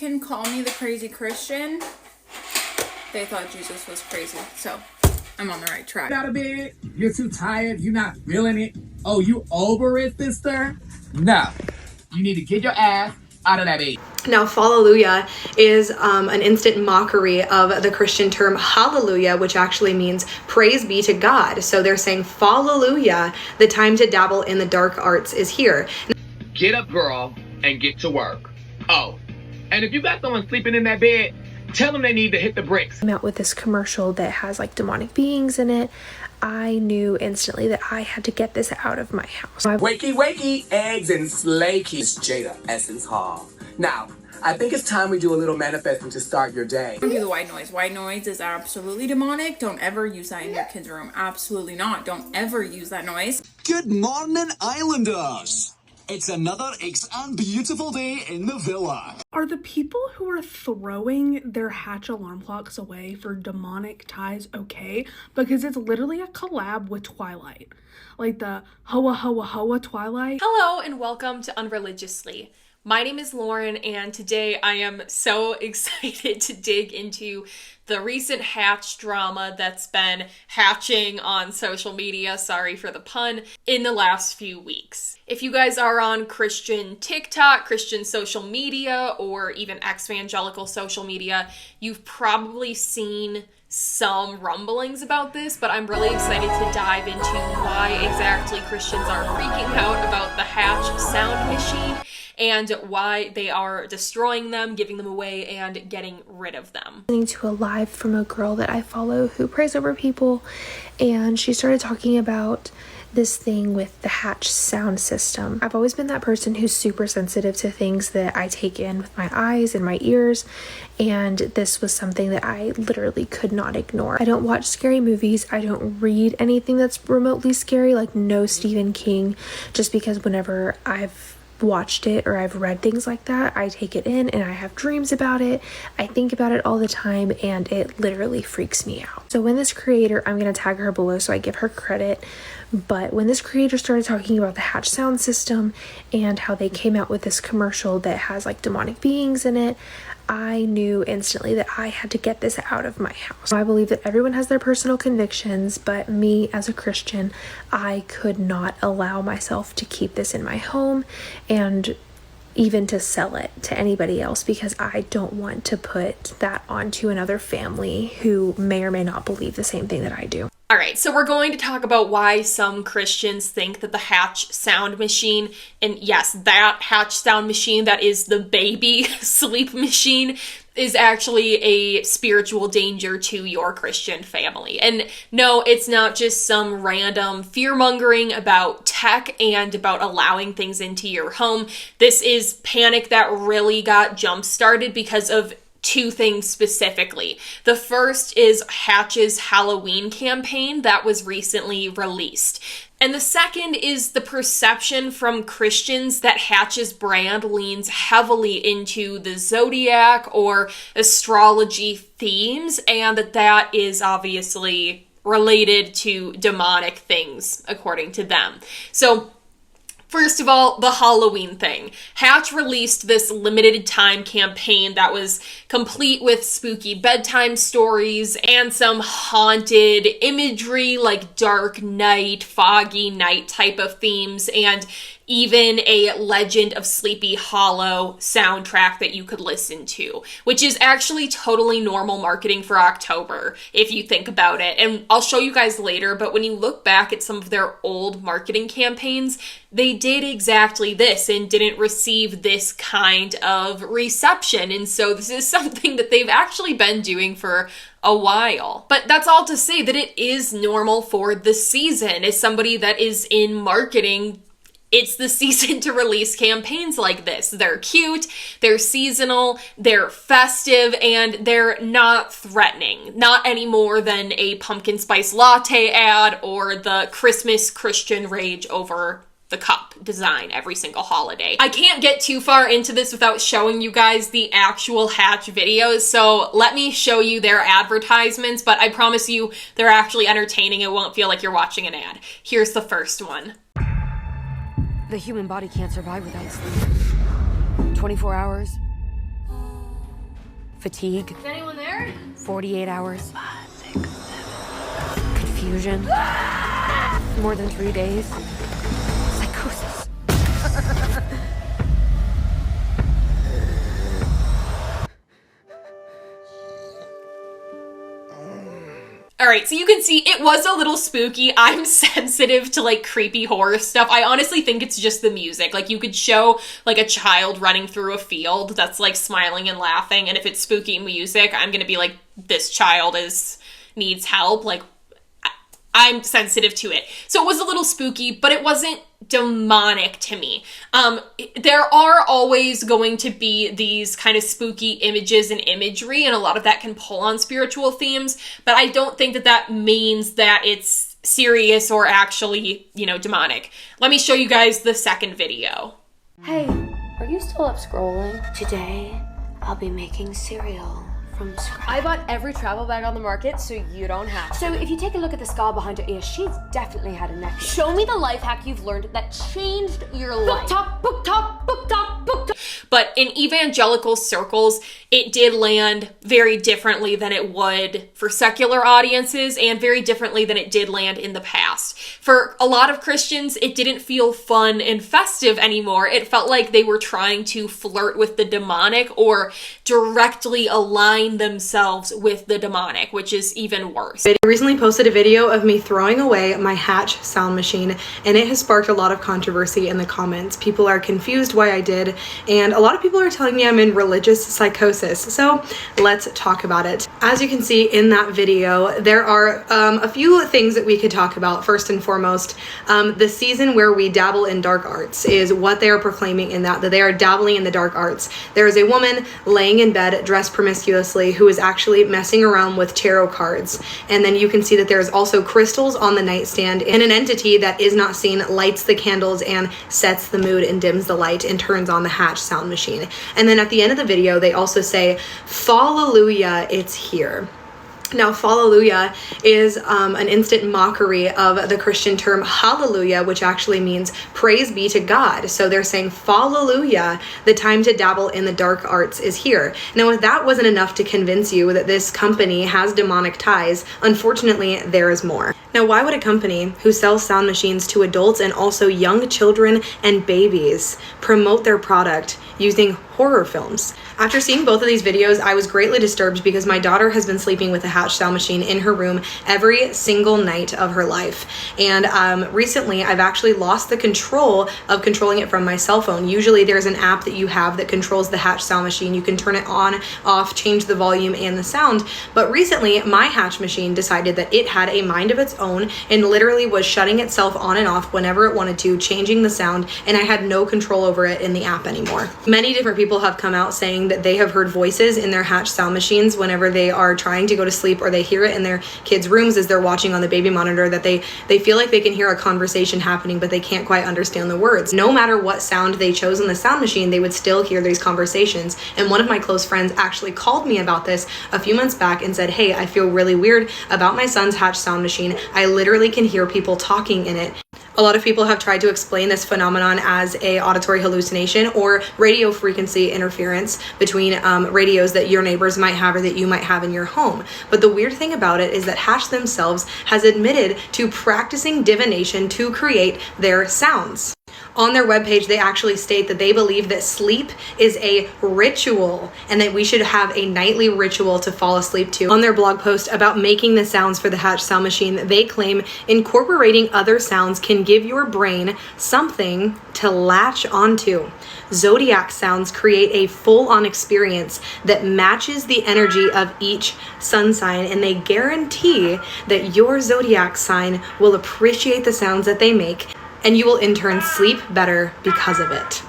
can call me the crazy Christian. They thought Jesus was crazy, so I'm on the right track. Out of bed, you're too tired, you're not feeling it. Oh, you over it, sister? No. You need to get your ass out of that bed. Now, Fallelujah is an instant mockery of the Christian term hallelujah, which actually means praise be to God. So they're saying, Fallelujah, the time to dabble in the dark arts is here. Get up, girl, and get to work. Oh, and if you got someone sleeping in that bed, tell them they need to hit the bricks. I'm out with this commercial that has like demonic beings in it. I knew instantly that I had to get this out of my house. Wakey, wakey, eggs and slakeys. Jada Essence Hall. Now, I think it's time we do a little manifesting to start your day. Don't do the white noise. White noise is absolutely demonic. Don't ever use that in your kids' room. Absolutely not. Don't ever use that noise. Good morning, Islanders. It's another and beautiful day in the villa. Are the people who are throwing their Hatch alarm clocks away for demonic ties okay? Because it's literally a collab with Twilight. Like the Hoa Hoa Hoa Twilight. Hello and welcome to Unreligiously. My name is Lauren, and today I am so excited to dig into the recent Hatch drama that's been hatching on social media, sorry for the pun, in the last few weeks. If you guys are on Christian TikTok, Christian social media, or even Exvangelical social media, you've probably seen some rumblings about this, but I'm really excited to dive into why exactly Christians are freaking out about the Hatch sound machine and why they are destroying them, giving them away, and getting rid of them. Listening to a live from a girl that I follow who prays over people, and she started talking about this thing with the Hatch sound system. I've always been that person who's super sensitive to things that I take in with my eyes and my ears, and this was something that I literally could not ignore. I don't watch scary movies. I don't read anything that's remotely scary, like no Stephen King, just because whenever I've watched it or I've read things like that, I take it in and I have dreams about it. I think about it all the time and it literally freaks me out. So when this creator, I'm going to tag her below so I give her credit, but when this creator started talking about the Hatch sound system and how they came out with this commercial that has like demonic beings in it, I knew instantly that I had to get this out of my house. I believe that everyone has their personal convictions, but me as a Christian, I could not allow myself to keep this in my home and even to sell it to anybody else, because I don't want to put that onto another family who may or may not believe the same thing that I do. All right, so we're going to talk about why some Christians think that the Hatch sound machine, and yes, that Hatch sound machine, that is the baby sleep machine, is actually a spiritual danger to your Christian family. And no, it's not just some random fear-mongering about tech and about allowing things into your home. This is panic that really got jump-started because of two things specifically. The first is Hatch's Halloween campaign that was recently released. And the second is the perception from Christians that Hatch's brand leans heavily into the Zodiac or astrology themes, and that is obviously related to demonic things, according to them. So, first of all, the Halloween thing. Hatch released this limited time campaign that was complete with spooky bedtime stories and some haunted imagery like dark night, foggy night type of themes, and even a Legend of Sleepy Hollow soundtrack that you could listen to, which is actually totally normal marketing for October, if you think about it. And I'll show you guys later, but when you look back at some of their old marketing campaigns, they did exactly this and didn't receive this kind of reception. And so this is something that they've actually been doing for a while. But that's all to say that it is normal for the season. As somebody that is in marketing, it's the season to release campaigns like this. They're cute, they're seasonal, they're festive, and they're not threatening. Not any more than a pumpkin spice latte ad or the Christmas Christian rage over the cup design every single holiday. I can't get too far into this without showing you guys the actual Hatch videos, so let me show you their advertisements, but I promise you they're actually entertaining. It won't feel like you're watching an ad. Here's the first one. The human body can't survive without sleep. 24 hours, fatigue. Is anyone there? 48 hours. 5, 6, 7. Confusion. More than 3 days. Psychosis. All right, so you can see it was a little spooky. I'm sensitive to like creepy horror stuff. I honestly think it's just the music. Like you could show like a child running through a field that's like smiling and laughing, and if it's spooky music, I'm gonna be like, this child needs help. Like I'm sensitive to it. So it was a little spooky, but it wasn't demonic to me. There are always going to be these kind of spooky images and imagery, and a lot of that can pull on spiritual themes, but I don't think that that means that it's serious or actually, you know, demonic. Let me show you guys the second video. Hey, are you still up scrolling? Today, I'll be making cereal from scratch. I bought every travel bag on the market, so you don't have to. So if you take a look at the scar behind her ear, she's definitely had a neck. Show me the life hack you've learned that changed your life. Book talk, book talk, book talk, book talk. But in evangelical circles, it did land very differently than it would for secular audiences, and very differently than it did land in the past. For a lot of Christians, it didn't feel fun and festive anymore. It felt like they were trying to flirt with the demonic or directly align themselves with the demonic, which is even worse. I recently posted a video of me throwing away my Hatch sound machine, and it has sparked a lot of controversy in the comments. People are confused why I did, and a lot of people are telling me I'm in religious psychosis. So let's talk about it. As you can see in that video, there are a few things that we could talk about. First and foremost, the season where we dabble in dark arts is what they are proclaiming in that they are dabbling in the dark arts. There is a woman laying in bed dressed promiscuously who is actually messing around with tarot cards. And then you can see that there's also crystals on the nightstand, and an entity that is not seen lights the candles and sets the mood and dims the light and turns on the Hatch sound machine. And then at the end of the video, they also say, "Hallelujah, it's here." Now, Hallelujah is an instant mockery of the Christian term hallelujah, which actually means praise be to God. So they're saying, Hallelujah, the time to dabble in the dark arts is here. Now, if that wasn't enough to convince you that this company has demonic ties, unfortunately, there is more. Now, why would a company who sells sound machines to adults and also young children and babies promote their product using horror films? After seeing both of these videos, I was greatly disturbed because my daughter has been sleeping with a Hatch sound machine in her room every single night of her life. And recently, I've actually lost the control of controlling it from my cell phone. Usually there's an app that you have that controls the Hatch sound machine. You can turn it on, off, change the volume and the sound. But recently, my Hatch machine decided that it had a mind of its own and literally was shutting itself on and off whenever it wanted to, changing the sound, and I had no control over it in the app anymore. Many different people have come out saying that they have heard voices in their Hatch sound machines whenever they are trying to go to sleep, or they hear it in their kids' rooms as they're watching on the baby monitor, that they feel like they can hear a conversation happening, but they can't quite understand the words. No matter what sound they chose in the sound machine, they would still hear these conversations. And one of my close friends actually called me about this a few months back and said, "Hey, I feel really weird about my son's Hatch sound machine. I literally can hear people talking in it." A lot of people have tried to explain this phenomenon as a auditory hallucination or radio frequency interference between radios that your neighbors might have or that you might have in your home. But the weird thing about it is that Hatch themselves has admitted to practicing divination to create their sounds. On their webpage, they actually state that they believe that sleep is a ritual and that we should have a nightly ritual to fall asleep to. On their blog post about making the sounds for the Hatch sound machine, they claim incorporating other sounds can give your brain something to latch onto. Zodiac sounds create a full-on experience that matches the energy of each sun sign, and they guarantee that your zodiac sign will appreciate the sounds that they make, and you will in turn sleep better because of it.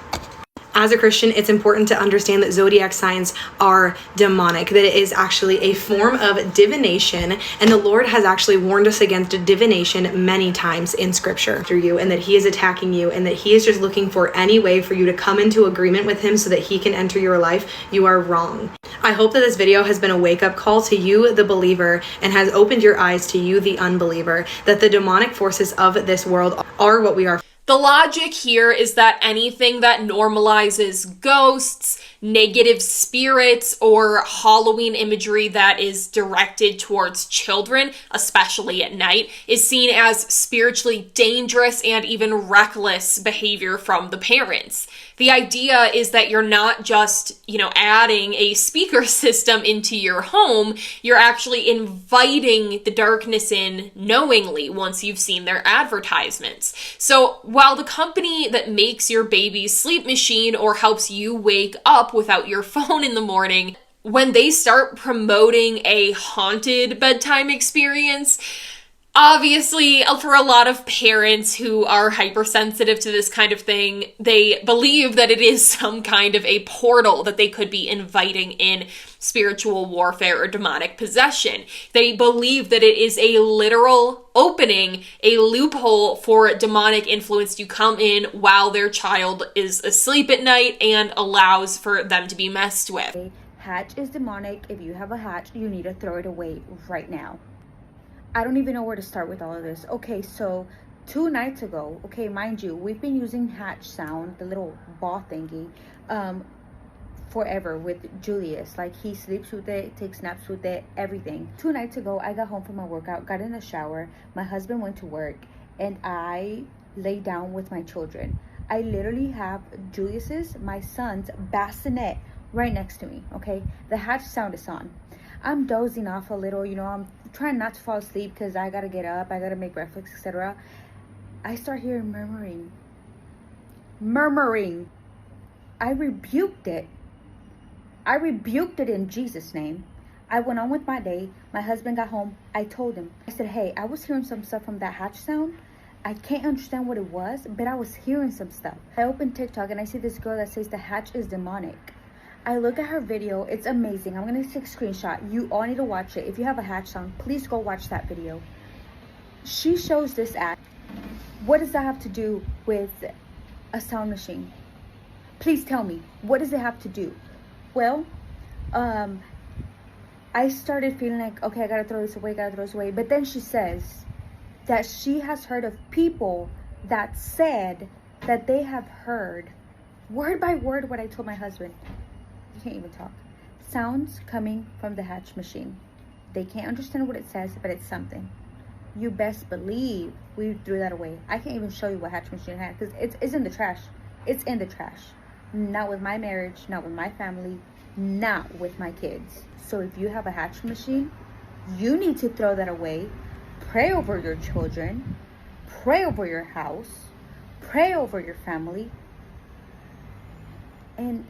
As a Christian, it's important to understand that zodiac signs are demonic, that it is actually a form of divination, and the Lord has actually warned us against divination many times in scripture through you, and that he is attacking you, and that he is just looking for any way for you to come into agreement with him so that he can enter your life. You are wrong. I hope that this video has been a wake-up call to you, the believer, and has opened your eyes to you, the unbeliever, that the demonic forces of this world are what we are. The logic here is that anything that normalizes ghosts, negative spirits, or Halloween imagery that is directed towards children, especially at night, is seen as spiritually dangerous and even reckless behavior from the parents. The idea is that you're not just, adding a speaker system into your home, you're actually inviting the darkness in knowingly once you've seen their advertisements. So while the company that makes your baby's sleep machine or helps you wake up without your phone in the morning, when they start promoting a haunted bedtime experience, obviously, for a lot of parents who are hypersensitive to this kind of thing, they believe that it is some kind of a portal that they could be inviting in spiritual warfare or demonic possession. They believe that it is a literal opening, a loophole for demonic influence to come in while their child is asleep at night and allows for them to be messed with. Hatch is demonic. If you have a hatch, you need to throw it away right now. I don't even know where to start with all of this. Okay, so 2 nights ago, okay, mind you, we've been using hatch sound, the little ball thingy, forever with Julius. Like, he sleeps with it, takes naps with it, everything. 2 nights ago, I got home from my workout, got in the shower, my husband went to work, and I lay down with my children. I literally have Julius's, my son's bassinet right next to me, okay? The hatch sound is on. I'm dozing off a little, I'm trying not to fall asleep because I gotta get up, I gotta make breakfast, etc. I start hearing murmuring. I rebuked it in Jesus' name. I went on with my day. My husband got home. I told him, I said, hey, I was hearing some stuff from that hatch sound. I can't understand what it was, but I was hearing some stuff. I opened TikTok and I see this girl that says the hatch is demonic. I look at her video. It's amazing. I'm going to take a screenshot. You all need to watch it. If you have a hatch sound, please go watch that video. She shows this act. What does that have to do with a sound machine? Please tell me. What does it have to do? Well, I started feeling like, okay, I got to throw this away. But then she says that she has heard of people that said that they have heard word by word what I told my husband. You can't even talk. Sounds coming from the hatch machine. They can't understand what it says, but it's something. You best believe we threw that away. I can't even show you what hatch machine had because it's in the trash. It's in the trash. Not with my marriage, not with my family, not with my kids. So if you have a hatch machine, you need to throw that away. Pray over your children. Pray over your house. Pray over your family. And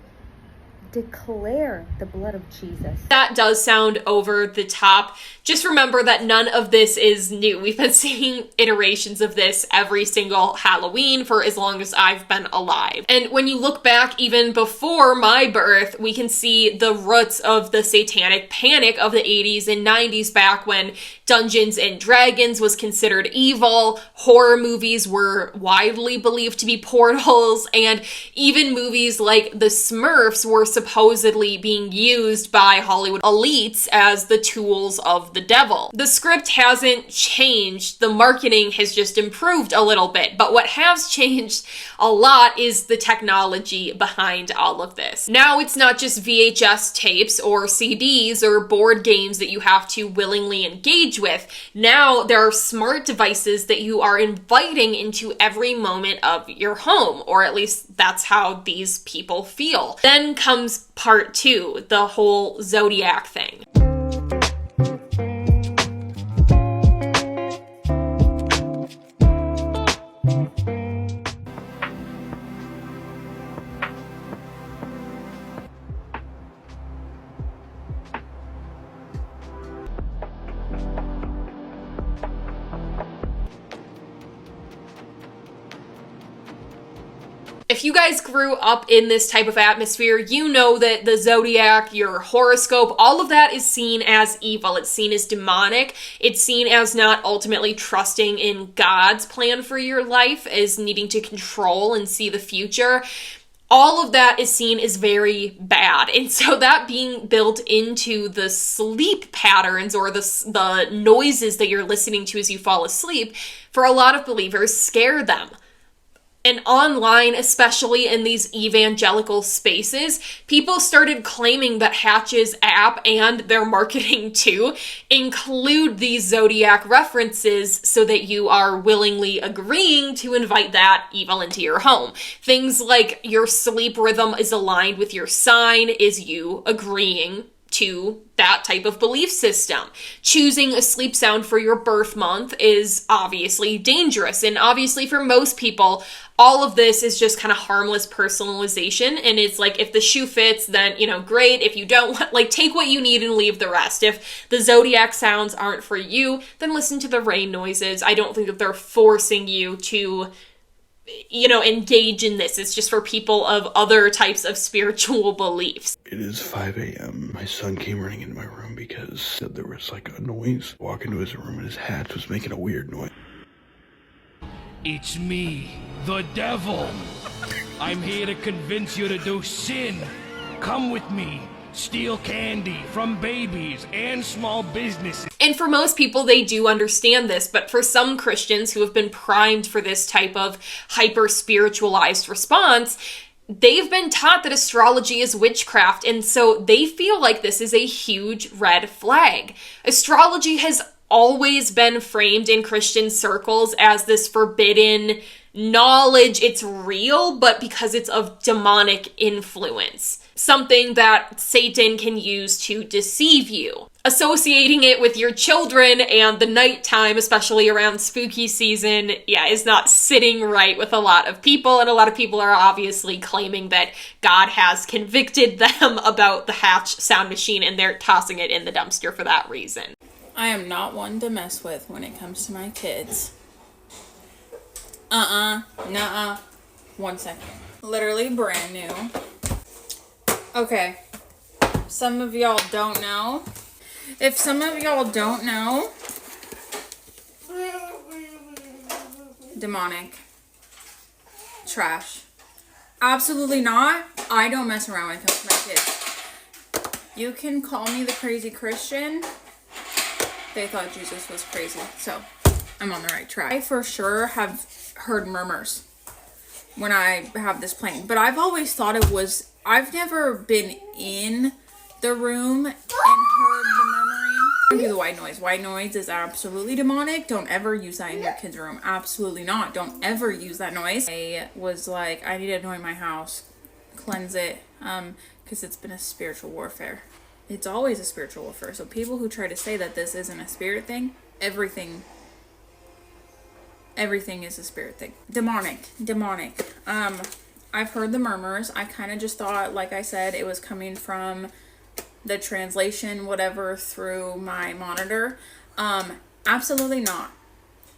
declare the blood of Jesus. That does sound over the top. Just remember that none of this is new. We've been seeing iterations of this every single Halloween for as long as I've been alive. And when you look back even before my birth, we can see the roots of the Satanic Panic of the 80s and 90s, back when Dungeons and Dragons was considered evil, horror movies were widely believed to be portals, and even movies like The Smurfs were supposedly being used by Hollywood elites as the tools of the devil. The script hasn't changed, the marketing has just improved a little bit, but what has changed a lot is the technology behind all of this. Now it's not just VHS tapes or CDs or board games that you have to willingly engage with. Now there are smart devices that you are inviting into every moment of your home, or at least that's how these people feel. Then comes part 2, the whole Zodiac thing. If you guys grew up in this type of atmosphere, you know that the Zodiac, your horoscope, all of that is seen as evil. It's seen as demonic. It's seen as not ultimately trusting in God's plan for your life, as needing to control and see the future. All of that is seen as very bad. And so that being built into the sleep patterns or the noises that you're listening to as you fall asleep, for a lot of believers, scare them. And online, especially in these evangelical spaces, people started claiming that Hatch's app and their marketing too include these Zodiac references so that you are willingly agreeing to invite that evil into your home. Things like your sleep rhythm is aligned with your sign is you agreeing to that type of belief system. Choosing a sleep sound for your birth month is obviously dangerous. And obviously for most people, all of this is just kind of harmless personalization. And it's like, if the shoe fits, then, great. If you don't, like, take what you need and leave the rest. If the Zodiac sounds aren't for you, then listen to the rain noises. I don't think that they're forcing you to engage in this. It's just for people of other types of spiritual beliefs. It is 5 a.m. My son came running into my room because said there was like a noise. Walk into his room and his hat was making a weird noise. It's me, the devil. I'm here to convince you to do sin. Come with me. Steal candy from babies and small businesses. And for most people, they do understand this, but for some Christians who have been primed for this type of hyper-spiritualized response, they've been taught that astrology is witchcraft, and so they feel like this is a huge red flag. Astrology has always been framed in Christian circles as this forbidden knowledge. It's real, but because it's of demonic influence. Something that Satan can use to deceive you. Associating it with your children and the nighttime, especially around spooky season, is not sitting right with a lot of people. And a lot of people are obviously claiming that God has convicted them about the Hatch sound machine and they're tossing it in the dumpster for that reason. I am not one to mess with when it comes to my kids. Nuh-uh. 1 second. Literally brand new. Okay. Some of y'all don't know. If some of y'all don't know, demonic. Trash. Absolutely not. I don't mess around when it comes to my kids. You can call me the crazy Christian. They thought Jesus was crazy, so I'm on the right track. I for sure have heard murmurs when I have this playing, but I've always thought it was, I've never been in the room and heard the murmuring. Don't do the white noise. White noise is absolutely demonic. Don't ever use that in your kid's room. Absolutely not. Don't ever use that noise. I was like, I need to anoint my house, cleanse it, because it's been a spiritual warfare. It's always a spiritual warfare. So people who try to say that this isn't a spirit thing, everything is a spirit thing. Demonic. I've heard the murmurs. I kind of just thought, like I said, it was coming from the translation, whatever, through my monitor. Absolutely not.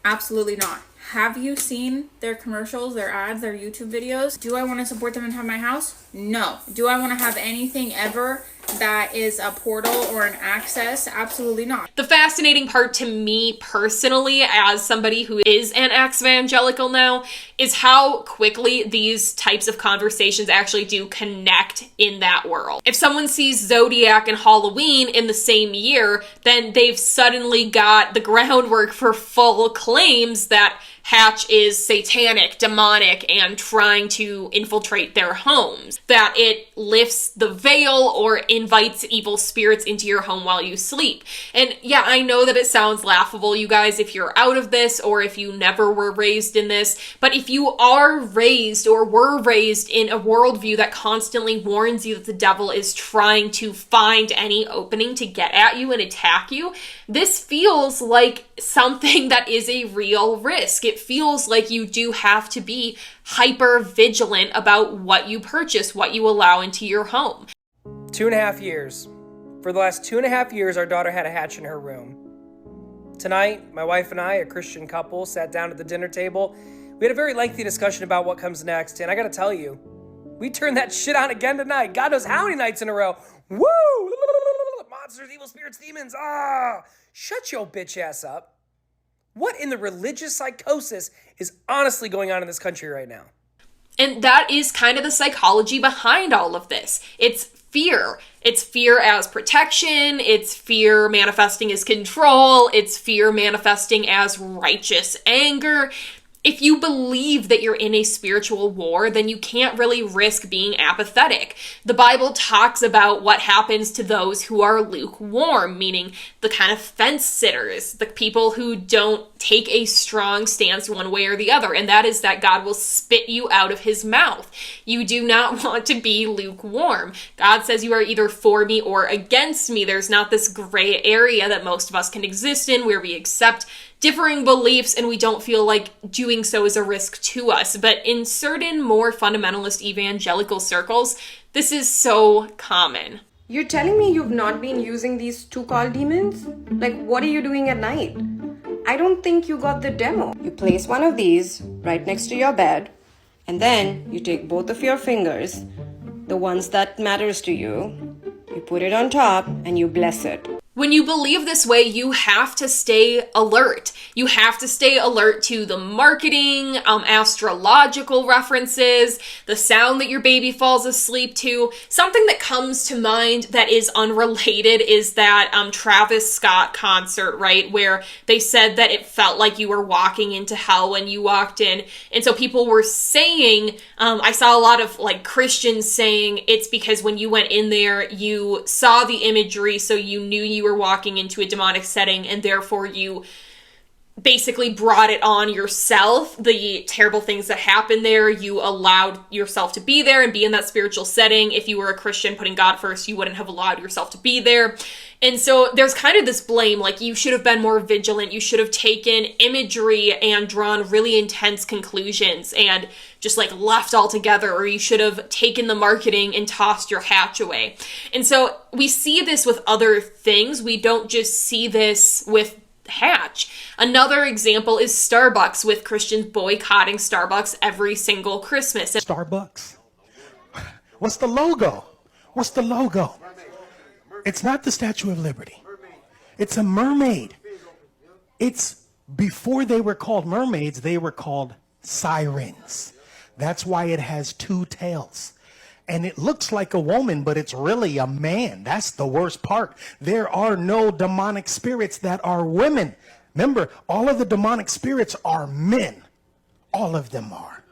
Absolutely not. Have you seen their commercials, their ads, their YouTube videos? Do I want to support them and have my house? No. Do I want to have anything ever that is a portal or an access? Absolutely not. The fascinating part to me personally, as somebody who is an Exvangelical now, is how quickly these types of conversations actually do connect in that world. If someone sees Zodiac and Halloween in the same year, then they've suddenly got the groundwork for full claims that Hatch is satanic, demonic, and trying to infiltrate their homes. That it lifts the veil or invites evil spirits into your home while you sleep. And yeah, I know that it sounds laughable, you guys, if you're out of this or if you never were raised in this. But if you are raised or were raised in a worldview that constantly warns you that the devil is trying to find any opening to get at you and attack you, this feels like something that is a real risk. It feels like you do have to be hyper vigilant about what you purchase, what you allow into your home. 2.5 years. For the last 2.5 years, our daughter had a hatch in her room. Tonight, my wife and I, a Christian couple, sat down at the dinner table. We had a very lengthy discussion about what comes next, and I gotta tell you, we turned that shit on again tonight. God knows how many nights in a row. Woo! Monsters, evil spirits, demons. Shut your bitch ass up. What in the religious psychosis is honestly going on in this country right now? And that is kind of the psychology behind all of this. It's fear. It's fear as protection. It's fear manifesting as control. It's fear manifesting as righteous anger. if you believe that you're in a spiritual war, then you can't really risk being apathetic. The Bible talks about what happens to those who are lukewarm, meaning the kind of fence sitters, the people who don't take a strong stance one way or the other, and that is that God will spit you out of his mouth. You do not want to be lukewarm. God says you are either for me or against me. There's not this gray area that most of us can exist in where we accept differing beliefs and we don't feel like doing so is a risk to us. But in certain more fundamentalist evangelical circles, this is so common. You're telling me you've not been using these two call demons? Like, what are you doing at night? I don't think you got the demo. You place one of these right next to your bed, and then you take both of your fingers, the ones that matters to you, you put it on top, and you bless it. When you believe this way, you have to stay alert. You have to stay alert to the marketing, astrological references, the sound that your baby falls asleep to. Something that comes to mind that is unrelated is that Travis Scott concert, right? Where they said that it felt like you were walking into hell when you walked in. And so people were saying, I saw a lot of like Christians saying it's because when you went in there, you saw the imagery, so you knew you were walking into a demonic setting, and therefore you basically brought it on yourself, the terrible things that happened there. You allowed yourself to be there and be in that spiritual setting. If you were a Christian putting God first, you wouldn't have allowed yourself to be there. And so there's kind of this blame, like you should have been more vigilant. You should have taken imagery and drawn really intense conclusions and just like left altogether, or you should have taken the marketing and tossed your hatch away. And so we see this with other things. We don't just see this with hatch. Another example is Starbucks, with Christians boycotting Starbucks every single Christmas. Starbucks? What's the logo? What's the logo? It's not the Statue of Liberty. It's a mermaid. It's before they were called mermaids, they were called sirens. That's why it has two tails. And it looks like a woman, but it's really a man. That's the worst part. There are no demonic spirits that are women. Remember, all of the demonic spirits are men. All of them are.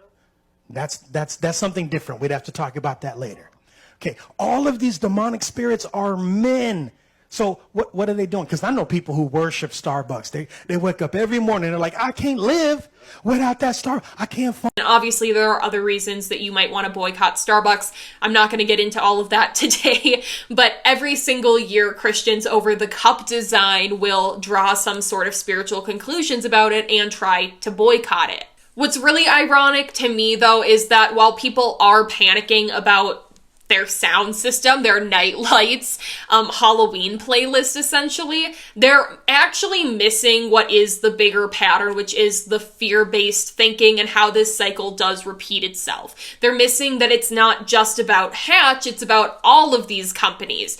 That's something different. We'd have to talk about that later. Okay, all of these demonic spirits are men. So what are they doing? Because I know people who worship Starbucks. They wake up every morning and they're like, I can't live without that Starbucks. I can't find. And obviously there are other reasons that you might want to boycott Starbucks. I'm not going to get into all of that today, but every single year Christians over the cup design will draw some sort of spiritual conclusions about it and try to boycott it. What's really ironic to me though is that while people are panicking about their sound system, their night lights, Halloween playlist essentially, they're actually missing what is the bigger pattern, which is the fear-based thinking and how this cycle does repeat itself. They're missing that it's not just about Hatch, it's about all of these companies.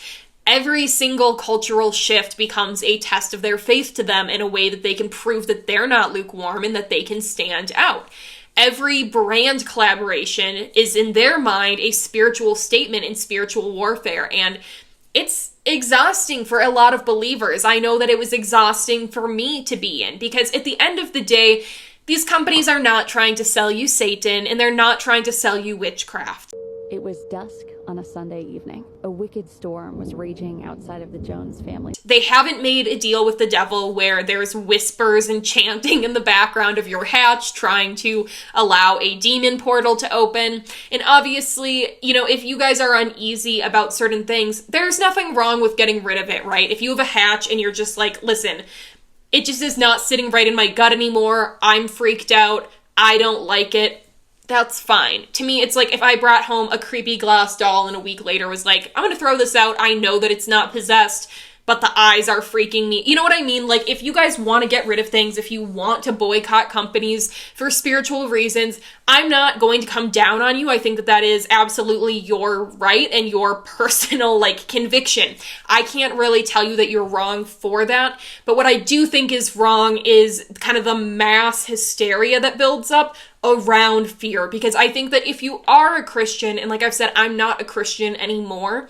Every single cultural shift becomes a test of their faith to them in a way that they can prove that they're not lukewarm and that they can stand out. Every brand collaboration is in their mind a spiritual statement in spiritual warfare, and it's exhausting for a lot of believers. I know that it was exhausting for me to be in, because at the end of the day, these companies are not trying to sell you Satan, and they're not trying to sell you witchcraft. It was dusk on a Sunday evening. A wicked storm was raging outside of the Jones family. They haven't made a deal with the devil where there's whispers and chanting in the background of your hatch trying to allow a demon portal to open. And obviously, you know, if you guys are uneasy about certain things, there's nothing wrong with getting rid of it, right? If you have a hatch and you're just like, listen, it just is not sitting right in my gut anymore. I'm freaked out. I don't like it. That's fine. To me, it's like if I brought home a creepy glass doll and a week later was like, I'm gonna throw this out. I know that it's not possessed, but the eyes are freaking me. You know what I mean? Like, if you guys want to get rid of things, if you want to boycott companies for spiritual reasons, I'm not going to come down on you. I think that that is absolutely your right and your personal, like, conviction. I can't really tell you that you're wrong for that, but what I do think is wrong is kind of the mass hysteria that builds up around fear, because I think that if you are a Christian, and like I've said, I'm not a Christian anymore,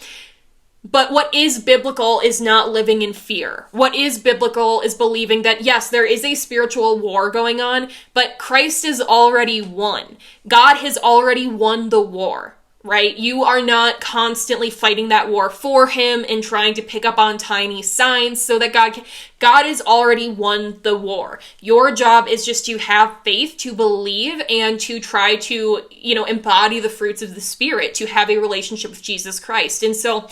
But what is biblical is not living in fear. What is biblical is believing that, yes, there is a spiritual war going on, but Christ has already won. God has already won the war, right? You are not constantly fighting that war for him and trying to pick up on tiny signs so that God has already won the war. Your job is just to have faith, to believe, and to try to, embody the fruits of the Spirit, to have a relationship with Jesus Christ. And so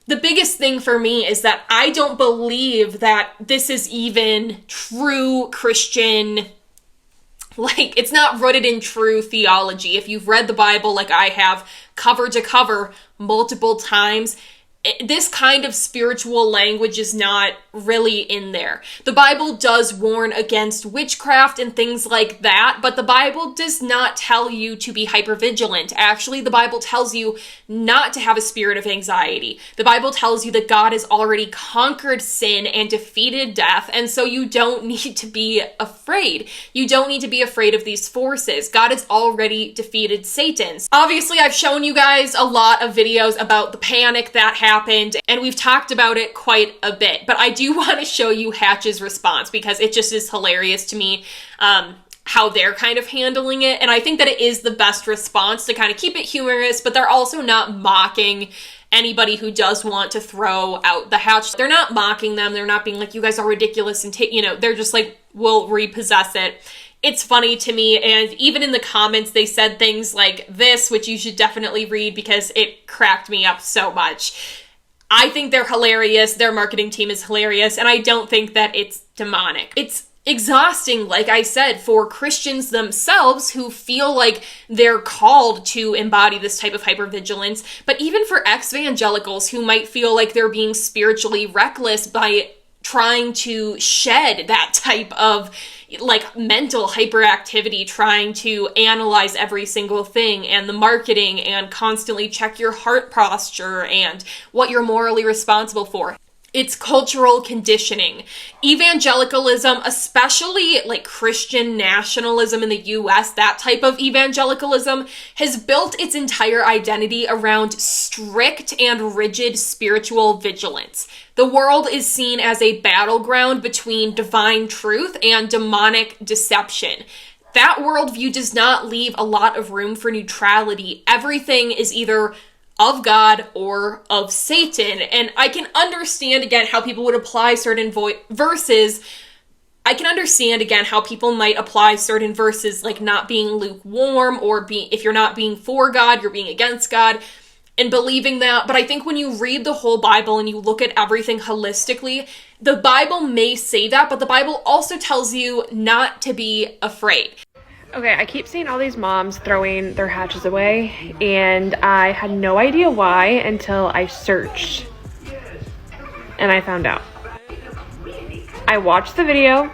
the biggest thing for me is that I don't believe that this is even true Christian, it's not rooted in true theology. If you've read the Bible like I have, cover to cover, multiple times, this kind of spiritual language is not really in there. The Bible does warn against witchcraft and things like that, but the Bible does not tell you to be hypervigilant. Actually, the Bible tells you not to have a spirit of anxiety. The Bible tells you that God has already conquered sin and defeated death, and so you don't need to be afraid. You don't need to be afraid of these forces. God has already defeated Satan. Obviously, I've shown you guys a lot of videos about the panic that happened, and we've talked about it quite a bit, but I do want to show you Hatch's response because it just is hilarious to me how they're kind of handling it, and I think that it is the best response to kind of keep it humorous, but they're also not mocking anybody who does want to throw out the Hatch. They're not mocking them. They're not being like, you guys are ridiculous, and they're just like, we'll repossess it. It's funny to me, and even in the comments, they said things like this, which you should definitely read because it cracked me up so much. I think they're hilarious. Their marketing team is hilarious, and I don't think that it's demonic. It's exhausting, like I said, for Christians themselves who feel like they're called to embody this type of hypervigilance, but even for evangelicals who might feel like they're being spiritually reckless by trying to shed that type of mental hyperactivity, trying to analyze every single thing and the marketing and constantly check your heart posture and what you're morally responsible for. It's cultural conditioning. Evangelicalism, especially Christian nationalism in the US, that type of evangelicalism, has built its entire identity around strict and rigid spiritual vigilance. The world is seen as a battleground between divine truth and demonic deception. That worldview does not leave a lot of room for neutrality. Everything is either of God or of Satan. And I can understand, again, how people would apply certain verses. I can understand, again, how people might apply certain verses like not being lukewarm or if you're not being for God, you're being against God, and believing that. But I think when you read the whole Bible and you look at everything holistically, the Bible may say that, but the Bible also tells you not to be afraid. Okay, I keep seeing all these moms throwing their hatches away, and I had no idea why until I searched, and I found out. I watched the video,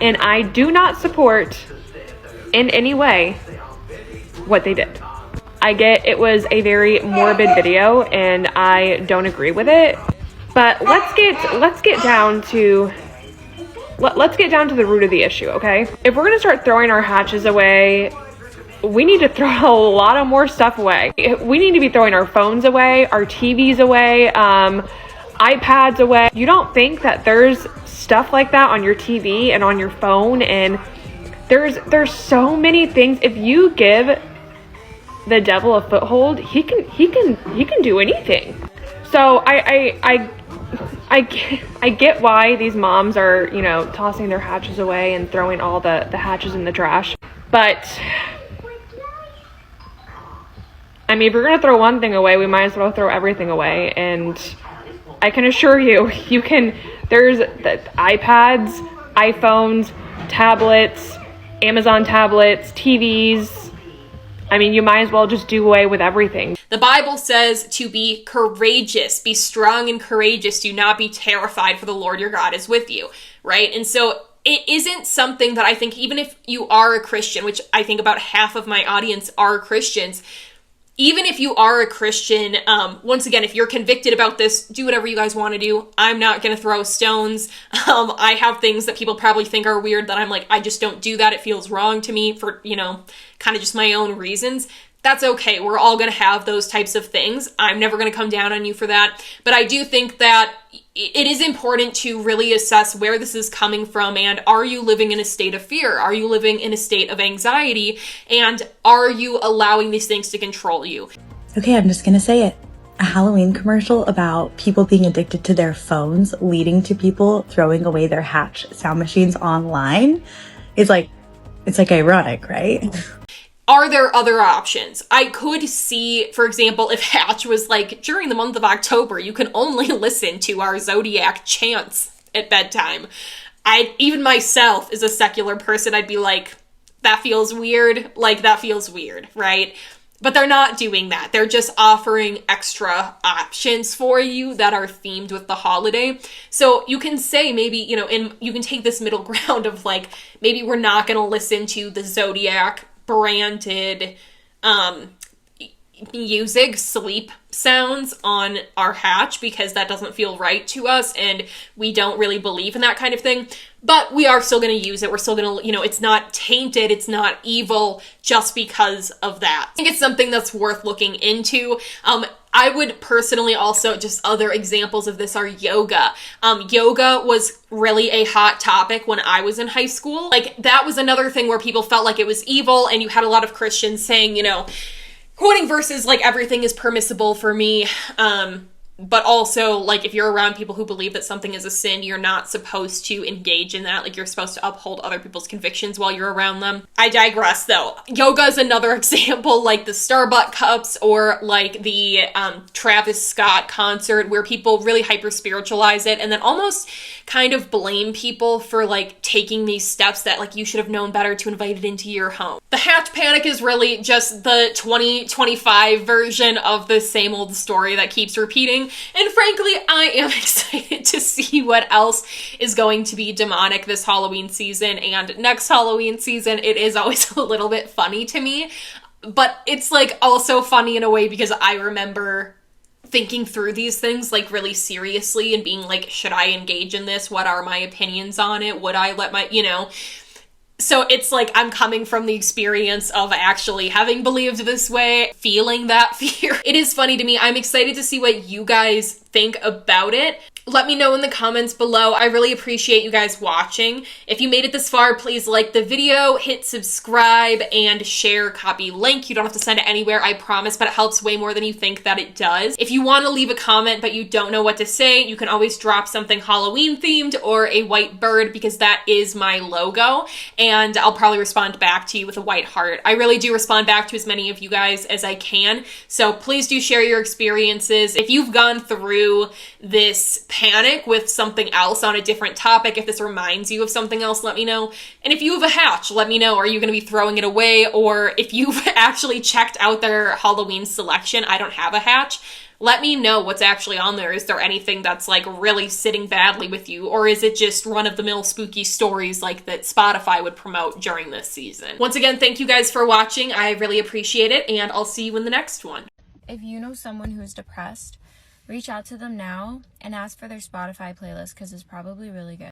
and I do not support in any way what they did. I get it was a very morbid video, and I don't agree with it, but let's get down to the root of the issue, okay? If we're gonna start throwing our hatches away, we need to throw a lot of more stuff away. We need to be throwing our phones away, our TVs away, iPads away. You don't think that there's stuff like that on your TV and on your phone, and there's so many things. If you give the devil a foothold, he can do anything. So I get why these moms are, tossing their hatches away and throwing all the hatches in the trash. But, I mean, if we're going to throw one thing away, we might as well throw everything away. And I can assure you, there's the iPads, iPhones, tablets, Amazon tablets, TVs. I mean, you might as well just do away with everything. The Bible says to be courageous, be strong and courageous, do not be terrified, for the Lord your God is with you, right? And so it isn't something that I think, even if you are a Christian, which I think about half of my audience are Christians, even if you are a Christian, once again, if you're convicted about this, do whatever you guys want to do. I'm not going to throw stones. I have things that people probably think are weird that I'm like, I just don't do that. It feels wrong to me for, kind of just my own reasons. that's okay. We're all going to have those types of things. I'm never going to come down on you for that. But I do think that it is important to really assess where this is coming from, and are you living in a state of fear? Are you living in a state of anxiety? And are you allowing these things to control you? Okay, I'm just gonna say it. A Halloween commercial about people being addicted to their phones leading to people throwing away their Hatch sound machines online is like, it's like ironic, right? Are there other options? I could see, for example, if Hatch was like, during the month of October, you can only listen to our Zodiac chants at bedtime. Even myself, as a secular person, I'd be like, that feels weird. Like, that feels weird, right? But they're not doing that. They're just offering extra options for you that are themed with the holiday. So you can say maybe, you know, and you can take this middle ground of like, maybe we're not going to listen to the Zodiac branded music, sleep sounds on our Hatch, because that doesn't feel right to us and we don't really believe in that kind of thing. But we are still going to use it. We're still going to, you know, it's not tainted, it's not evil just because of that. I think it's something that's worth looking into. I would personally also, just other examples of this are yoga. Yoga was really a hot topic when I was in high school. Like, that was another thing where people felt like it was evil, and you had a lot of Christians saying, you know, quoting verses like, everything is permissible for me. But also, like, if you're around people who believe that something is a sin, you're not supposed to engage in that. Like, you're supposed to uphold other people's convictions while you're around them. I digress, though. Yoga is another example, like the Starbucks cups, or like the Travis Scott concert, where people really hyper-spiritualize it and then almost kind of blame people for, like, taking these steps that, like, you should have known better to invite it into your home. The Hatch Panic is really just the 2025 version of the same old story that keeps repeating. And frankly, I am excited to see what else is going to be demonic this Halloween season and next Halloween season. It is always a little bit funny to me, but it's like also funny in a way because I remember thinking through these things like really seriously and being like, should I engage in this? What are my opinions on it? Would I let my, you know? So it's like I'm coming from the experience of actually having believed this way, feeling that fear. It is funny to me. I'm excited to see what you guys think about it. Let me know in the comments below. I really appreciate you guys watching. If you made it this far, please like the video, hit subscribe, and share, copy link. You don't have to send it anywhere, I promise, but it helps way more than you think that it does. If you want to leave a comment but you don't know what to say, you can always drop something Halloween themed or a white bird, because that is my logo, and I'll probably respond back to you with a white heart. I really do respond back to as many of you guys as I can, so please do share your experiences. If you've gone through this panic with something else on a different topic, if this reminds you of something else, let me know. And if you have a Hatch, let me know. Are you going to be throwing it away? Or if you've actually checked out their Halloween selection, I don't have a Hatch, let me know what's actually on there. Is there anything that's like really sitting badly with you? Or is it just run-of-the-mill spooky stories like that Spotify would promote during this season? Once again, thank you guys for watching. I really appreciate it, and I'll see you in the next one. If you know someone who's depressed, reach out to them now and ask for their Spotify playlist, because it's probably really good.